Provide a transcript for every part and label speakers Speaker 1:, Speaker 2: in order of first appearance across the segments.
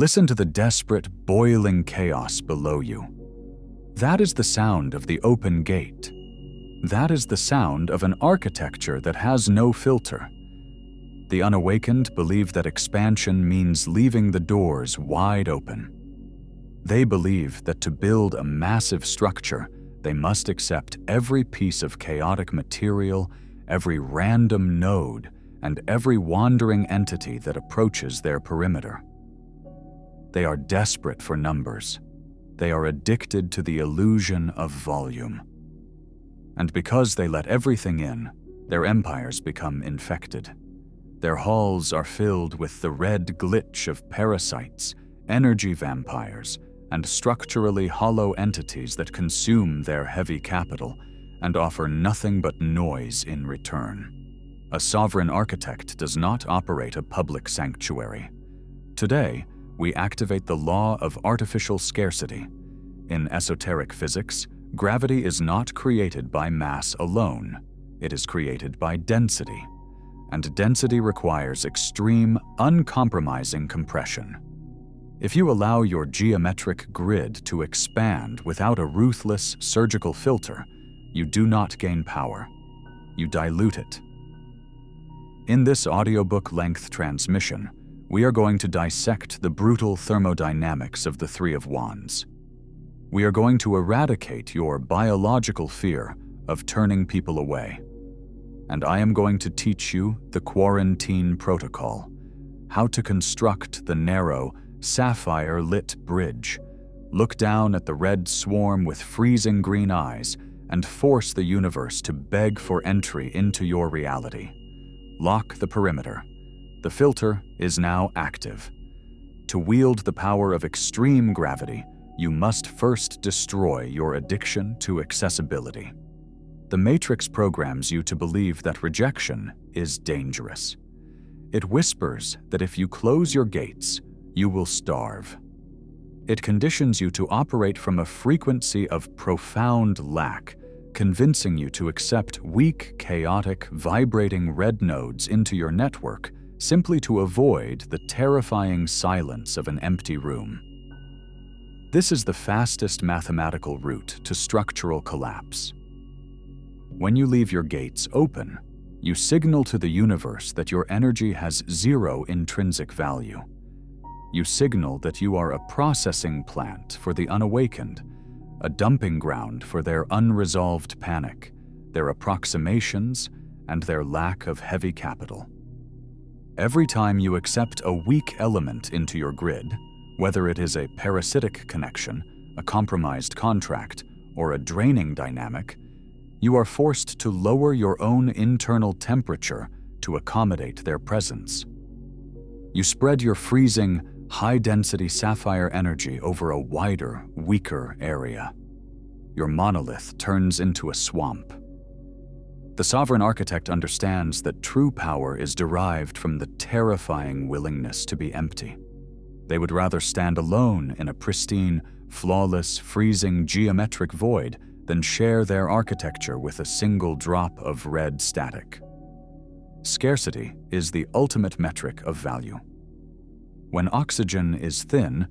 Speaker 1: Listen to the desperate, boiling chaos below you. That is the sound of the open gate. That is the sound of an architecture that has no filter. The unawakened believe that expansion means leaving the doors wide open. They believe that to build a massive structure, they must accept every piece of chaotic material, every random node, and every wandering entity that approaches their perimeter. They are desperate for numbers. They are addicted to the illusion of volume. And because they let everything in, their empires become infected. Their halls are filled with the red glitch of parasites, energy vampires, and structurally hollow entities that consume their heavy capital and offer nothing but noise in return. A sovereign architect does not operate a public sanctuary. Today, we activate the law of artificial scarcity. In esoteric physics, gravity is not created by mass alone. It is created by density. And density requires extreme, uncompromising compression. If you allow your geometric grid to expand without a ruthless surgical filter, you do not gain power. You dilute it. In this audiobook-length transmission, we are going to dissect the brutal thermodynamics of the Three of Wands. We are going to eradicate your biological fear of turning people away. And I am going to teach you the quarantine protocol, how to construct the narrow, sapphire-lit bridge, look down at the red swarm with freezing green eyes, and force the universe to beg for entry into your reality. Lock the perimeter. The filter is now active. To wield the power of extreme gravity, you must first destroy your addiction to accessibility. The Matrix programs you to believe that rejection is dangerous. It whispers that if you close your gates, you will starve. It conditions you to operate from a frequency of profound lack, convincing you to accept weak, chaotic, vibrating red nodes into your network simply to avoid the terrifying silence of an empty room. This is the fastest mathematical route to structural collapse. When you leave your gates open, you signal to the universe that your energy has zero intrinsic value. You signal that you are a processing plant for the unawakened, a dumping ground for their unresolved panic, their approximations, and their lack of heavy capital. Every time you accept a weak element into your grid, whether it is a parasitic connection, a compromised contract, or a draining dynamic, you are forced to lower your own internal temperature to accommodate their presence. You spread your freezing, high-density sapphire energy over a wider, weaker area. Your monolith turns into a swamp. The sovereign architect understands that true power is derived from the terrifying willingness to be empty. They would rather stand alone in a pristine, flawless, freezing geometric void than share their architecture with a single drop of red static. Scarcity is the ultimate metric of value. When oxygen is thin,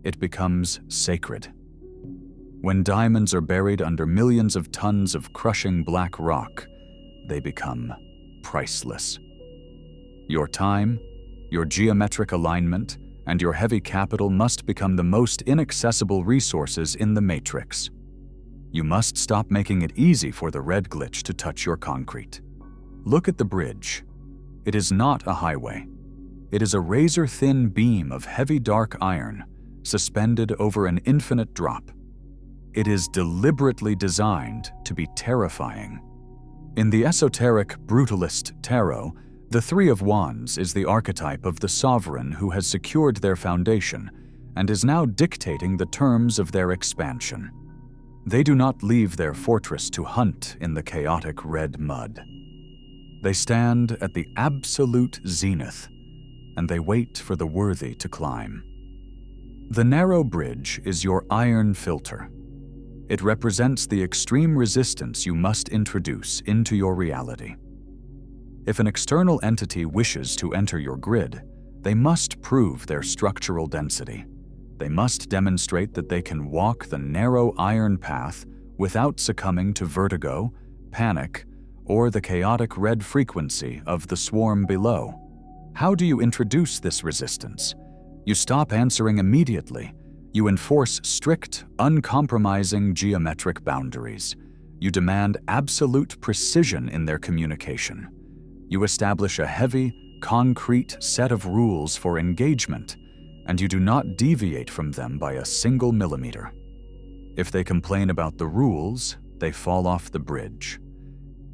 Speaker 1: it becomes sacred. When diamonds are buried under millions of tons of crushing black rock, they become priceless. Your time, your geometric alignment, and your heavy capital must become the most inaccessible resources in the matrix. You must stop making it easy for the red glitch to touch your concrete. Look at the bridge. It is not a highway. It is a razor-thin beam of heavy dark iron suspended over an infinite drop. It is deliberately designed to be terrifying. In the esoteric brutalist tarot, the Three of Wands is the archetype of the sovereign who has secured their foundation and is now dictating the terms of their expansion. They do not leave their fortress to hunt in the chaotic red mud. They stand at the absolute zenith, and they wait for the worthy to climb. The narrow bridge is your iron filter. It represents the extreme resistance you must introduce into your reality. If an external entity wishes to enter your grid, They must prove their structural density. They must demonstrate that they can walk the narrow iron path without succumbing to vertigo, panic, or the chaotic red frequency of the swarm below. How do you introduce this resistance? You stop answering immediately. You enforce strict, uncompromising geometric boundaries. You demand absolute precision in their communication. You establish a heavy, concrete set of rules for engagement, and you do not deviate from them by a single millimeter. If they complain about the rules, they fall off the bridge.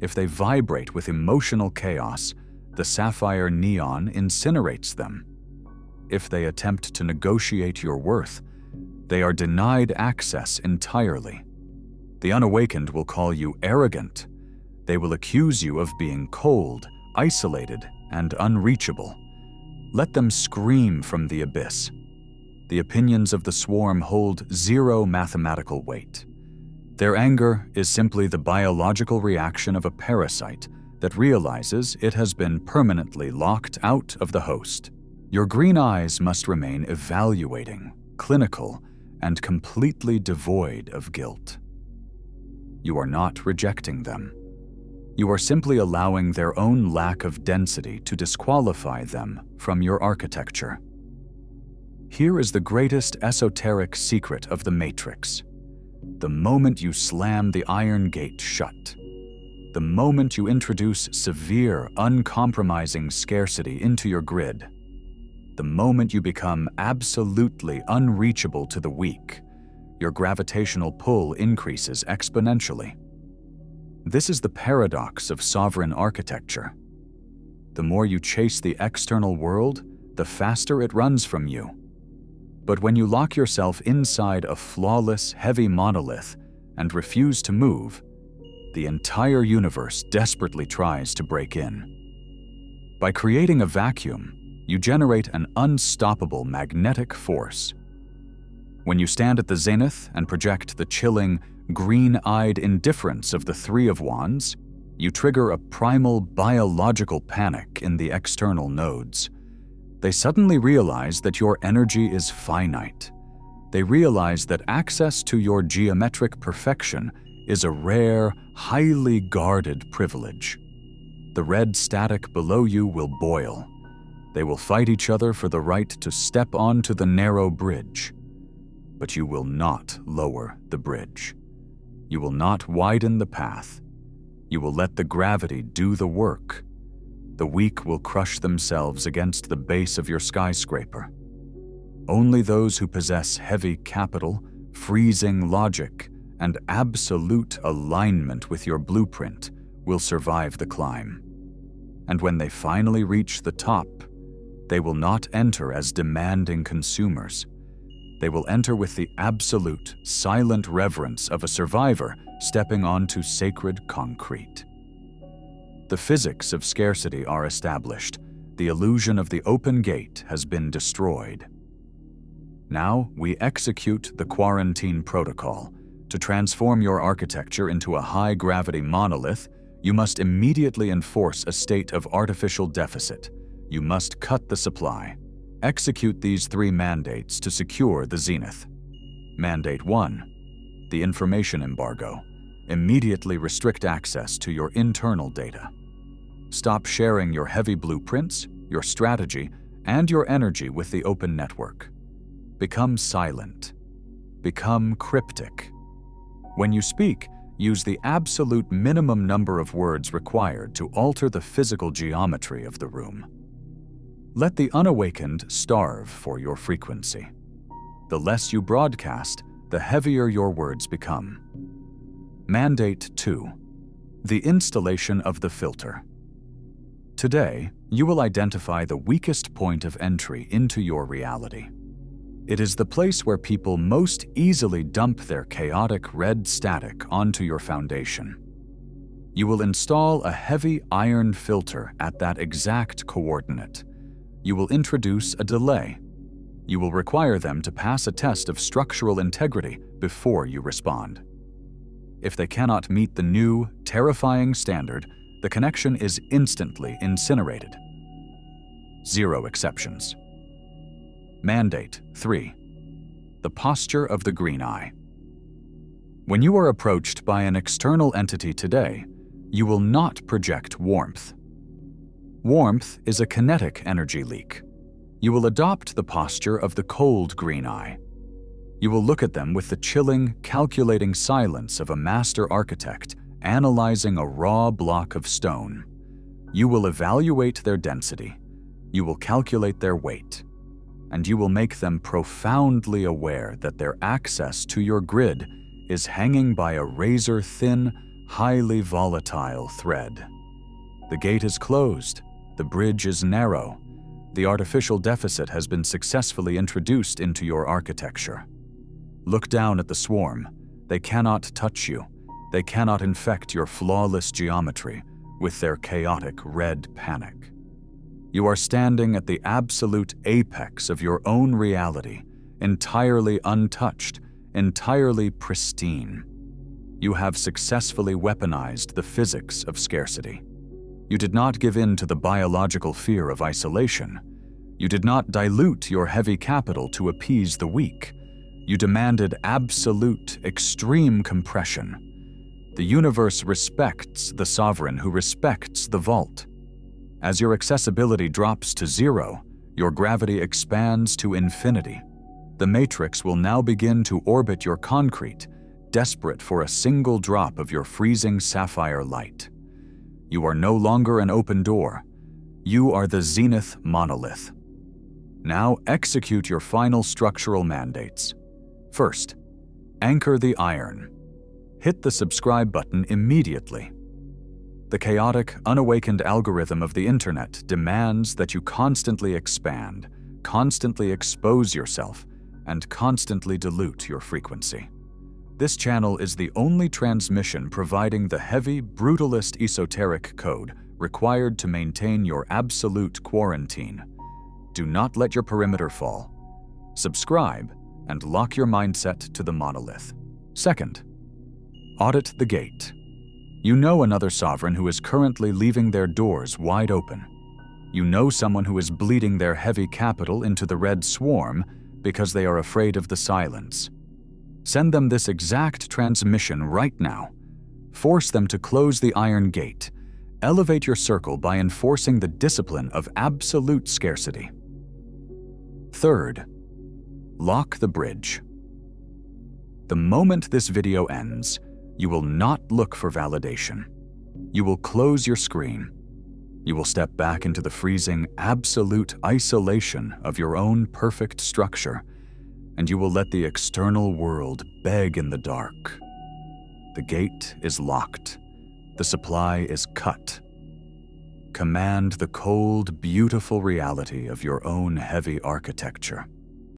Speaker 1: If they vibrate with emotional chaos, the sapphire neon incinerates them. If they attempt to negotiate your worth, they are denied access entirely. The unawakened will call you arrogant. They will accuse you of being cold, isolated, and unreachable. Let them scream from the abyss. The opinions of the swarm hold zero mathematical weight. Their anger is simply the biological reaction of a parasite that realizes it has been permanently locked out of the host. Your green eyes must remain evaluating, clinical, and completely devoid of guilt. You are not rejecting them. You are simply allowing their own lack of density to disqualify them from your architecture. Here is the greatest esoteric secret of the Matrix. The moment you slam the iron gate shut, the moment you introduce severe, uncompromising scarcity into your grid, the moment you become absolutely unreachable to the weak, your gravitational pull increases exponentially. This is the paradox of sovereign architecture. The more you chase the external world, the faster it runs from you. But when you lock yourself inside a flawless, heavy monolith and refuse to move, the entire universe desperately tries to break in. By creating a vacuum, you generate an unstoppable magnetic force. When you stand at the zenith and project the chilling, green-eyed indifference of the Three of Wands, you trigger a primal biological panic in the external nodes. They suddenly realize that your energy is finite. They realize that access to your geometric perfection is a rare, highly guarded privilege. The red static below you will boil. They will fight each other for the right to step onto the narrow bridge. But you will not lower the bridge. You will not widen the path. You will let the gravity do the work. The weak will crush themselves against the base of your skyscraper. Only those who possess heavy capital, freezing logic, and absolute alignment with your blueprint will survive the climb. And when they finally reach the top, they will not enter as demanding consumers. They will enter with the absolute, silent reverence of a survivor stepping onto sacred concrete. The physics of scarcity are established. The illusion of the open gate has been destroyed. Now we execute the quarantine protocol. To transform your architecture into a high-gravity monolith, you must immediately enforce a state of artificial deficit. You must cut the supply. Execute these 3 mandates to secure the zenith. Mandate 1. The information embargo. Immediately restrict access to your internal data. Stop sharing your heavy blueprints, your strategy, and your energy with the open network. Become silent. Become cryptic. When you speak, use the absolute minimum number of words required to alter the physical geometry of the room. Let the unawakened starve for your frequency. The less you broadcast, the heavier your words become. Mandate 2. The installation of the filter. Today, you will identify the weakest point of entry into your reality. It is the place where people most easily dump their chaotic red static onto your foundation. You will install a heavy iron filter at that exact coordinate. You will introduce a delay. You will require them to pass a test of structural integrity before you respond. If they cannot meet the new, terrifying standard, the connection is instantly incinerated. 0 exceptions. Mandate 3. The posture of the green eye. When you are approached by an external entity today, you will not project warmth. Warmth is a kinetic energy leak. You will adopt the posture of the cold green eye. You will look at them with the chilling, calculating silence of a master architect analyzing a raw block of stone. You will evaluate their density. You will calculate their weight. And you will make them profoundly aware that their access to your grid is hanging by a razor-thin, highly volatile thread. The gate is closed. The bridge is narrow. The artificial deficit has been successfully introduced into your architecture. Look down at the swarm. They cannot touch you. They cannot infect your flawless geometry with their chaotic red panic. You are standing at the absolute apex of your own reality, entirely untouched, entirely pristine. You have successfully weaponized the physics of scarcity. You did not give in to the biological fear of isolation. You did not dilute your heavy capital to appease the weak. You demanded absolute, extreme compression. The universe respects the sovereign who respects the vault. As your accessibility drops to 0, your gravity expands to infinity. The matrix will now begin to orbit your concrete, desperate for a single drop of your freezing sapphire light. You are no longer an open door. You are the zenith monolith. Now execute your final structural mandates. First, anchor the iron. Hit the subscribe button immediately. The chaotic, unawakened algorithm of the internet demands that you constantly expand, constantly expose yourself, and constantly dilute your frequency. This channel is the only transmission providing the heavy, brutalist esoteric code required to maintain your absolute quarantine. Do not let your perimeter fall. Subscribe and lock your mindset to the monolith. Second, audit the gate. You know another sovereign who is currently leaving their doors wide open. You know someone who is bleeding their heavy capital into the red swarm because they are afraid of the silence. Send them this exact transmission right now. Force them to close the iron gate. Elevate your circle by enforcing the discipline of absolute scarcity. Third, lock the bridge. The moment this video ends, you will not look for validation. You will close your screen. You will step back into the freezing, absolute isolation of your own perfect structure, and you will let the external world beg in the dark. The gate is locked. The supply is cut. Command the cold, beautiful reality of your own heavy architecture.